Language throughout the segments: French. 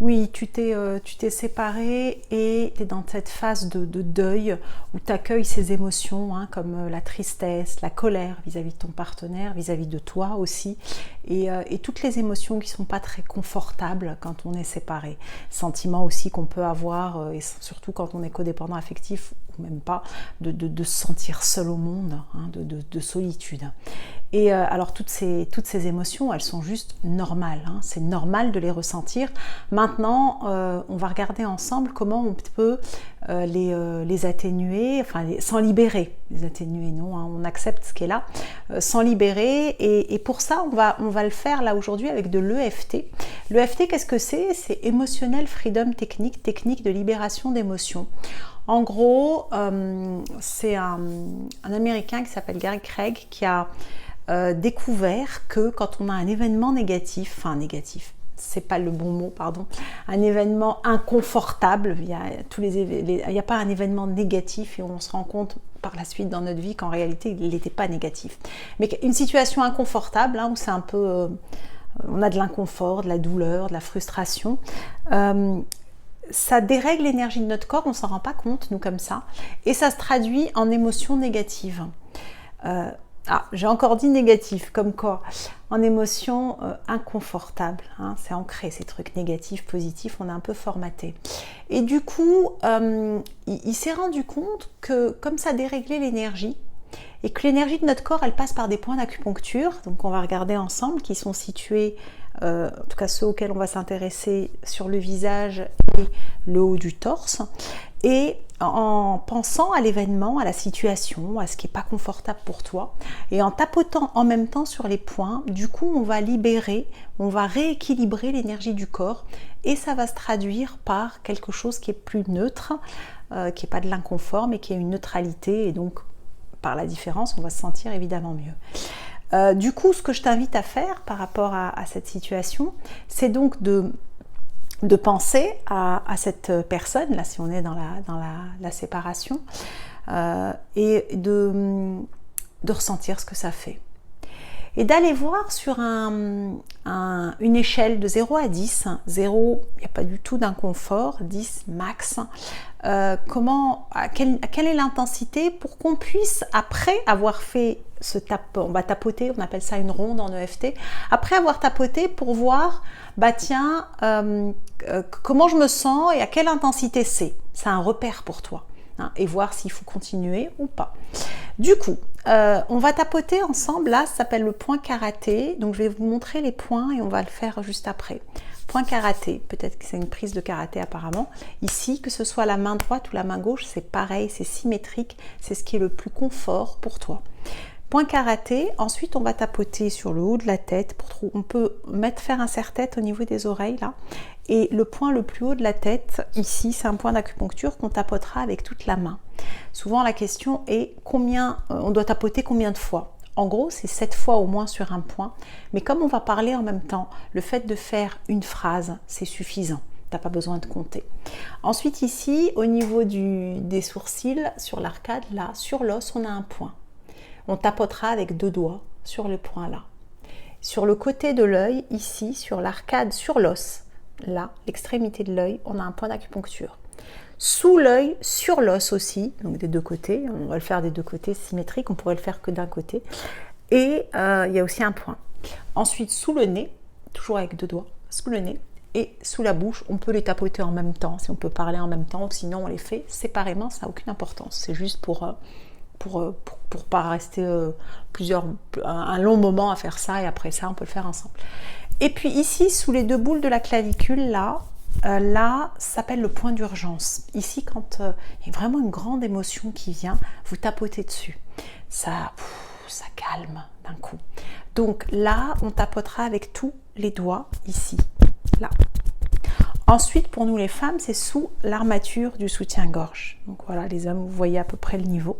Oui, tu t'es séparé et tu es dans cette phase de deuil où tu accueilles ces émotions, hein, comme la tristesse, la colère vis-à-vis de ton partenaire, vis-à-vis de toi aussi, et toutes les émotions qui ne sont pas très confortables quand on est séparé. Sentiments aussi qu'on peut avoir, et surtout quand on est codépendant affectif, ou même pas, de se sentir seul au monde, hein, de solitude. Et alors toutes ces émotions, elles sont juste normales, hein. C'est normal de les ressentir. Maintenant, on va regarder ensemble comment on peut les atténuer, enfin s'en libérer. Les atténuer, non, hein, on accepte ce qui est là, s'en libérer. Et pour ça, on va le faire là aujourd'hui avec de l'EFT. L'EFT, qu'est-ce que c'est? C'est Emotional Freedom Technique, technique de libération d'émotions. En gros, c'est un Américain qui s'appelle Gary Craig qui a découvert que quand on a un événement négatif, enfin négatif, c'est pas le bon mot, pardon, un événement inconfortable, il n'y a pas un événement négatif et on se rend compte par la suite dans notre vie qu'en réalité il n'était pas négatif. Mais une situation inconfortable, hein, où c'est un peu, on a de l'inconfort, de la douleur, de la frustration, ça dérègle l'énergie de notre corps, on ne s'en rend pas compte, nous, comme ça, et ça se traduit en émotions négatives. J'ai encore dit négatif, comme quoi, en émotion inconfortable, hein, c'est ancré ces trucs négatifs, positifs, on est un peu formaté. Et du coup, il s'est rendu compte que comme ça déréglait l'énergie, et que l'énergie de notre corps, elle passe par des points d'acupuncture, donc on va regarder ensemble, qui sont situés, en tout cas ceux auxquels on va s'intéresser, sur le visage et le haut du torse, et en pensant à l'événement, à la situation, à ce qui n'est pas confortable pour toi, et en tapotant en même temps sur les points, du coup on va libérer, on va rééquilibrer l'énergie du corps, et ça va se traduire par quelque chose qui est plus neutre, qui n'est pas de l'inconfort, mais qui est une neutralité, et donc par la différence, on va se sentir évidemment mieux. Du coup, ce que je t'invite à faire par rapport à cette situation, c'est donc de penser à cette personne, là si on est dans la séparation, et de ressentir ce que ça fait. Et d'aller voir sur une échelle de 0 à 10, 0, il n'y a pas du tout d'inconfort, 10 max, quelle est l'intensité pour qu'on puisse, après avoir fait on va tapoter, on appelle ça une ronde en EFT, après avoir tapoté pour voir, comment je me sens et à quelle intensité c'est un repère pour toi, hein, et voir s'il faut continuer ou pas. Du coup, on va tapoter ensemble, là ça s'appelle le point karaté, donc je vais vous montrer les points et on va le faire juste après. Point karaté, peut-être que c'est une prise de karaté apparemment. Ici, que ce soit la main droite ou la main gauche, c'est pareil, c'est symétrique, c'est ce qui est le plus confort pour toi. Point karaté, ensuite on va tapoter sur le haut de la tête, on peut faire un serre-tête au niveau des oreilles là, et le point le plus haut de la tête, ici c'est un point d'acupuncture qu'on tapotera avec toute la main. Souvent la question est on doit tapoter combien de fois? En gros, c'est 7 fois au moins sur un point, mais comme on va parler en même temps, le fait de faire une phrase, c'est suffisant. Tu n'as pas besoin de compter. Ensuite ici, au niveau des sourcils, sur l'arcade, là, sur l'os, on a un point. On tapotera avec 2 doigts sur le point là. Sur le côté de l'œil, ici, sur l'arcade, sur l'os, là, l'extrémité de l'œil, on a un point d'acupuncture. Sous l'œil, sur l'os aussi, donc des deux côtés, on va le faire des deux côtés symétriques, on pourrait le faire que d'un côté. Et il y a aussi un point. Ensuite, sous le nez, toujours avec 2 doigts, sous le nez, et sous la bouche, on peut les tapoter en même temps, si on peut parler en même temps, sinon on les fait séparément, ça n'a aucune importance. C'est juste pour pas rester un long moment à faire ça, et après ça, on peut le faire ensemble. Et puis ici, sous les 2 boules de la clavicule, là, ça s'appelle le point d'urgence. Ici, quand il y a vraiment une grande émotion qui vient, vous tapotez dessus. Ça calme d'un coup. Donc là, on tapotera avec tous les doigts ici, là. Ensuite, pour nous les femmes, c'est sous l'armature du soutien-gorge. Donc voilà, les hommes, vous voyez à peu près le niveau.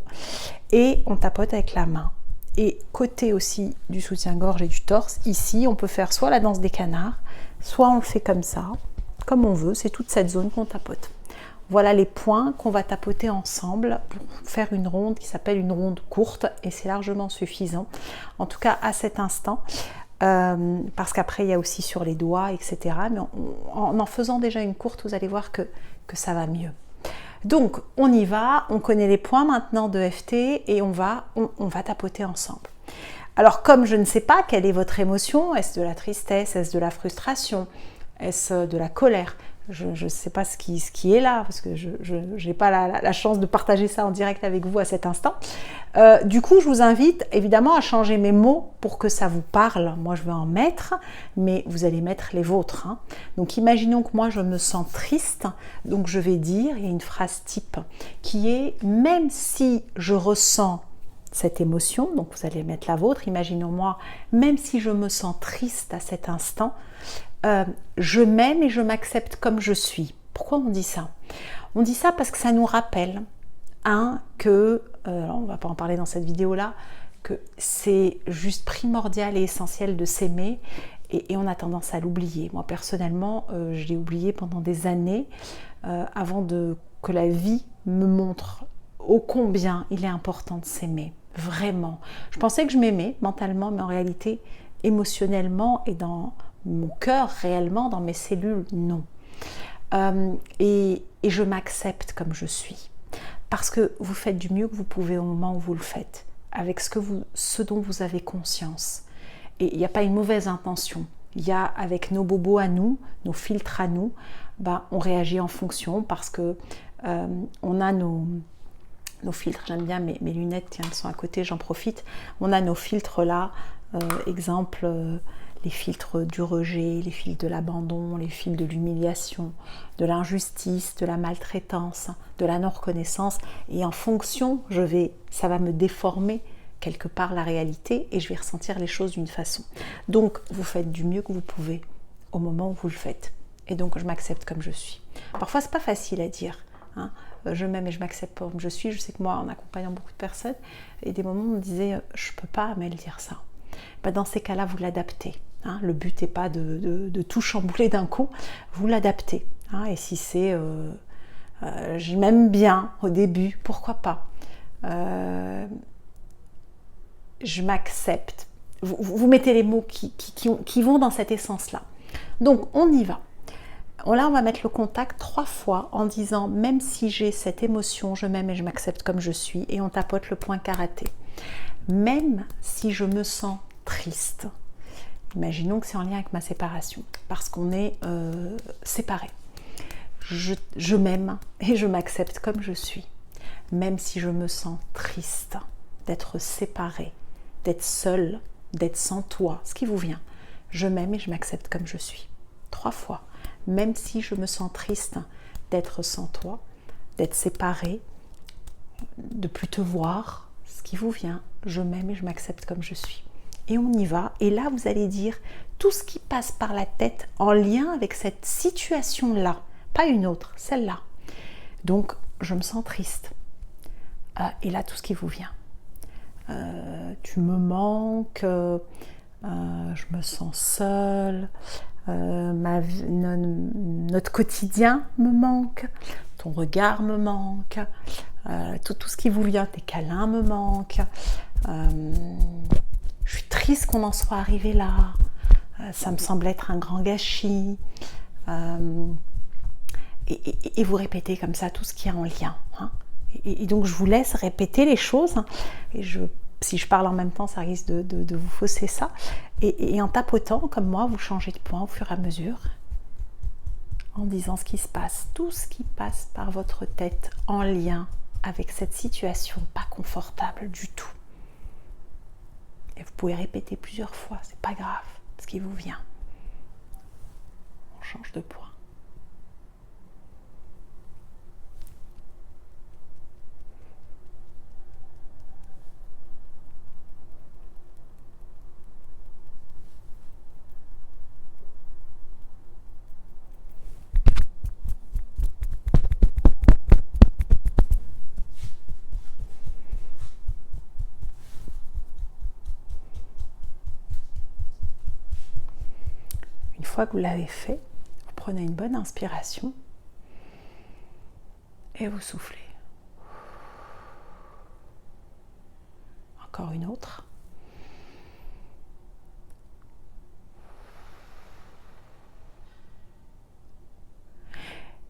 Et on tapote avec la main. Et côté aussi du soutien-gorge et du torse, ici, on peut faire soit la danse des canards, soit on le fait comme ça, comme on veut, c'est toute cette zone qu'on tapote. Voilà les points qu'on va tapoter ensemble pour faire une ronde qui s'appelle une ronde courte, et c'est largement suffisant, en tout cas à cet instant. parce qu'après il y a aussi sur les doigts, etc. Mais en faisant déjà une courte, vous allez voir que ça va mieux. Donc on y va, on connaît les points maintenant de FT et on va tapoter ensemble. Alors comme je ne sais pas quelle est votre émotion, est-ce de la tristesse, est-ce de la frustration, est-ce de la colère? Je ne sais pas ce qui est là, parce que je n'ai pas la chance de partager ça en direct avec vous à cet instant. Du coup, je vous invite évidemment à changer mes mots pour que ça vous parle. Moi, je vais en mettre, mais vous allez mettre les vôtres. Hein. Donc, imaginons que moi, je me sens triste. Donc, je vais dire, il y a une phrase type qui est « Même si je ressens cette émotion », donc vous allez mettre la vôtre, imaginons-moi, même si je me sens triste à cet instant, je m'aime et je m'accepte comme je suis. Pourquoi on dit ça? On dit ça parce que ça nous rappelle que, on ne va pas en parler dans cette vidéo-là, que c'est juste primordial et essentiel de s'aimer et on a tendance à l'oublier. Moi personnellement, je l'ai oublié pendant des années avant que la vie me montre ô combien il est important de s'aimer. Vraiment. Je pensais que je m'aimais mentalement, mais en réalité, émotionnellement et dans mon cœur réellement, dans mes cellules, non. Et je m'accepte comme je suis. Parce que vous faites du mieux que vous pouvez au moment où vous le faites, avec ce dont vous avez conscience. Et il n'y a pas une mauvaise intention. Il y a avec nos bobos à nous, nos filtres à nous, on réagit en fonction parce que on a nos filtres. J'aime bien mes lunettes, tiens, elles sont à côté, j'en profite. On a nos filtres là, exemple... les filtres du rejet, les filtres de l'abandon, les filtres de l'humiliation, de l'injustice, de la maltraitance, de la non-reconnaissance. Et en fonction, ça va me déformer quelque part la réalité et je vais ressentir les choses d'une façon. Donc, vous faites du mieux que vous pouvez au moment où vous le faites. Et donc, je m'accepte comme je suis. Parfois, c'est pas facile à dire. Hein. Je m'aime et je m'accepte comme je suis. Je sais que moi, en accompagnant beaucoup de personnes, et des moments où on me disait « je peux pas, Amel, dire ça ». Dans ces cas-là, vous l'adaptez. Hein, le but n'est pas de tout chambouler d'un coup, vous l'adaptez. Hein, et si c'est je m'aime bien au début, pourquoi pas je m'accepte. Vous mettez les mots qui vont dans cette essence-là. Donc, on y va. Là, on va mettre le contact 3 fois en disant « Même si j'ai cette émotion, je m'aime et je m'accepte comme je suis » et on tapote le point karaté. Même si je me sens triste, imaginons que c'est en lien avec ma séparation, parce qu'on est séparés. Je m'aime et je m'accepte comme je suis. Même si je me sens triste d'être séparée, d'être seule, d'être sans toi, ce qui vous vient. Je m'aime et je m'accepte comme je suis. 3 fois. Même si je me sens triste d'être sans toi, d'être séparée, de plus te voir, ce qui vous vient. Je m'aime et je m'accepte comme je suis. Et on y va. Et là, vous allez dire tout ce qui passe par la tête en lien avec cette situation-là. Pas une autre, celle-là. Donc, je me sens triste. Et là, tout ce qui vous vient. Tu me manques, je me sens seule, notre quotidien me manque, ton regard me manque, tout ce qui vous vient, tes câlins me manquent. Je suis triste qu'on en soit arrivé là. Ça me semble être un grand gâchis. Et vous répétez comme ça tout ce qui est en lien. Hein. Et donc je vous laisse répéter les choses. Hein. Et si je parle en même temps, ça risque de vous fausser ça. Et en tapotant, comme moi, vous changez de point au fur et à mesure. En disant ce qui se passe. Tout ce qui passe par votre tête en lien avec cette situation pas confortable du tout. Et vous pouvez répéter plusieurs fois, c'est pas grave, ce qui vous vient. On change de point. Une fois que vous l'avez fait, vous prenez une bonne inspiration et vous soufflez. Encore une autre.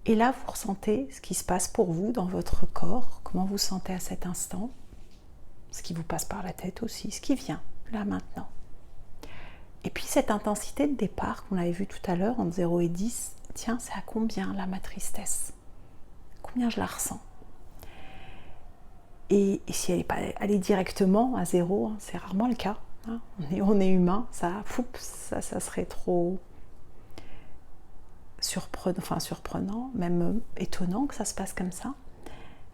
Et là, vous ressentez ce qui se passe pour vous dans votre corps, comment vous sentez à cet instant, ce qui vous passe par la tête aussi, ce qui vient là maintenant. Et puis cette intensité de départ qu'on avait vue tout à l'heure entre 0 et 10, tiens, c'est à combien là ma tristesse? Combien je la ressens? Et si elle n'est pas allée directement à 0, hein, c'est rarement le cas. Hein, on est humain, ça serait trop surprenant, même étonnant que ça se passe comme ça.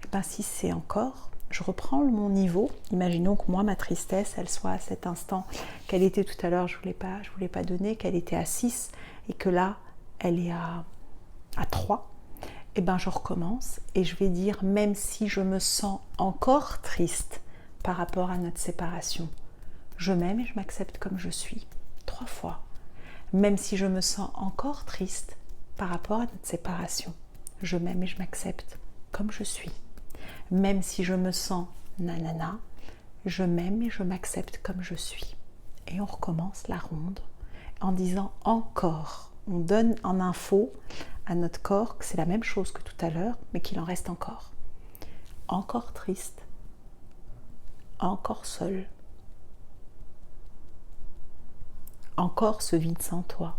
Et ben, si c'est encore, je reprends mon niveau. Imaginons que moi, ma tristesse, elle soit à cet instant qu'elle était tout à l'heure, je voulais pas donner, qu'elle était à 6 et que là, elle est à 3. Et ben, je recommence et je vais dire, même si je me sens encore triste par rapport à notre séparation, je m'aime et je m'accepte comme je suis. 3 fois. Même si je me sens encore triste par rapport à notre séparation, je m'aime et je m'accepte comme je suis. Même si je me sens nanana, je m'aime et je m'accepte comme je suis. Et on recommence la ronde en disant encore. On donne en info à notre corps que c'est la même chose que tout à l'heure, mais qu'il en reste encore. Encore triste, encore seul, encore ce vide sans toi.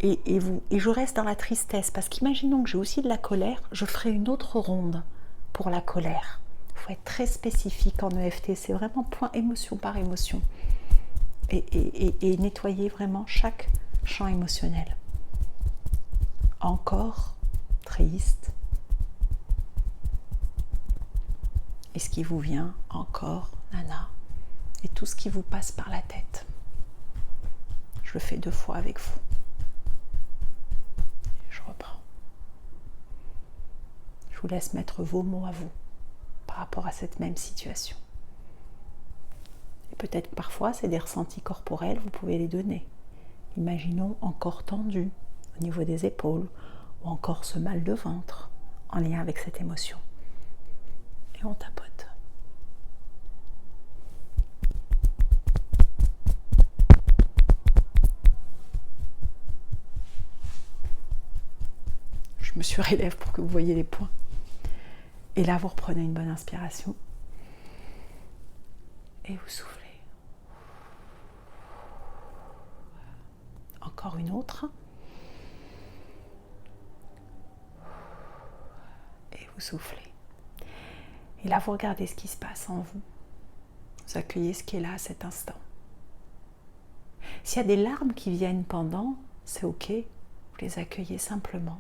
Et je reste dans la tristesse, parce qu'imaginons que j'ai aussi de la colère, je ferai une autre ronde pour la colère. Il faut être très spécifique en EFT, c'est vraiment point émotion par émotion. Et nettoyer vraiment chaque champ émotionnel. Encore triste. Et ce qui vous vient, encore, nana. Et tout ce qui vous passe par la tête. Je le fais 2 fois avec vous. Je reprends. Je vous laisse mettre vos mots à vous par rapport à cette même situation. Et peut-être parfois, c'est des ressentis corporels, vous pouvez les donner. Imaginons encore tendu au niveau des épaules ou encore ce mal de ventre en lien avec cette émotion. Et on tapote. Je me surélève pour que vous voyez les points. Et là, vous reprenez une bonne inspiration. Et vous soufflez. Encore une autre. Et vous soufflez. Et là, vous regardez ce qui se passe en vous. Vous accueillez ce qui est là à cet instant. S'il y a des larmes qui viennent pendant, c'est ok. Vous les accueillez simplement.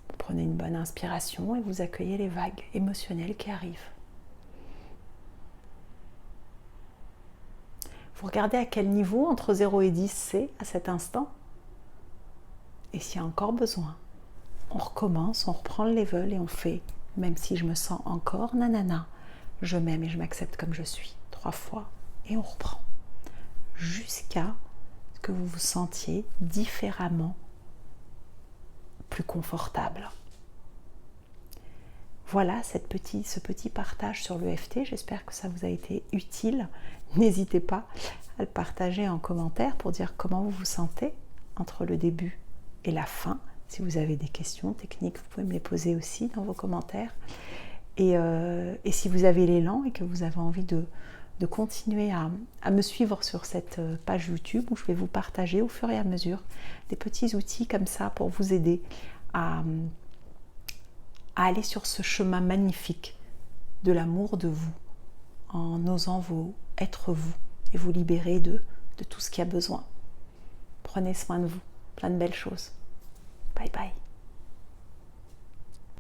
Vous prenez une bonne inspiration et vous accueillez les vagues émotionnelles qui arrivent. Vous regardez à quel niveau entre 0 et 10 c'est à cet instant. Et s'il y a encore besoin, on recommence, on reprend le level et on fait, même si je me sens encore nanana, je m'aime et je m'accepte comme je suis. 3 fois et on reprend. Jusqu'à ce que vous vous sentiez différemment, plus confortable. Voilà ce petit partage sur l'EFT. J'espère que ça vous a été utile. N'hésitez pas à le partager en commentaire pour dire comment vous vous sentez entre le début et la fin. Si vous avez des questions techniques, vous pouvez me les poser aussi dans vos commentaires. Et si vous avez l'élan et que vous avez envie de continuer à me suivre sur cette page YouTube où je vais vous partager au fur et à mesure des petits outils comme ça pour vous aider à aller sur ce chemin magnifique de l'amour de vous en osant être vous et vous libérer de tout ce qui a besoin. Prenez soin de vous, plein de belles choses. Bye bye.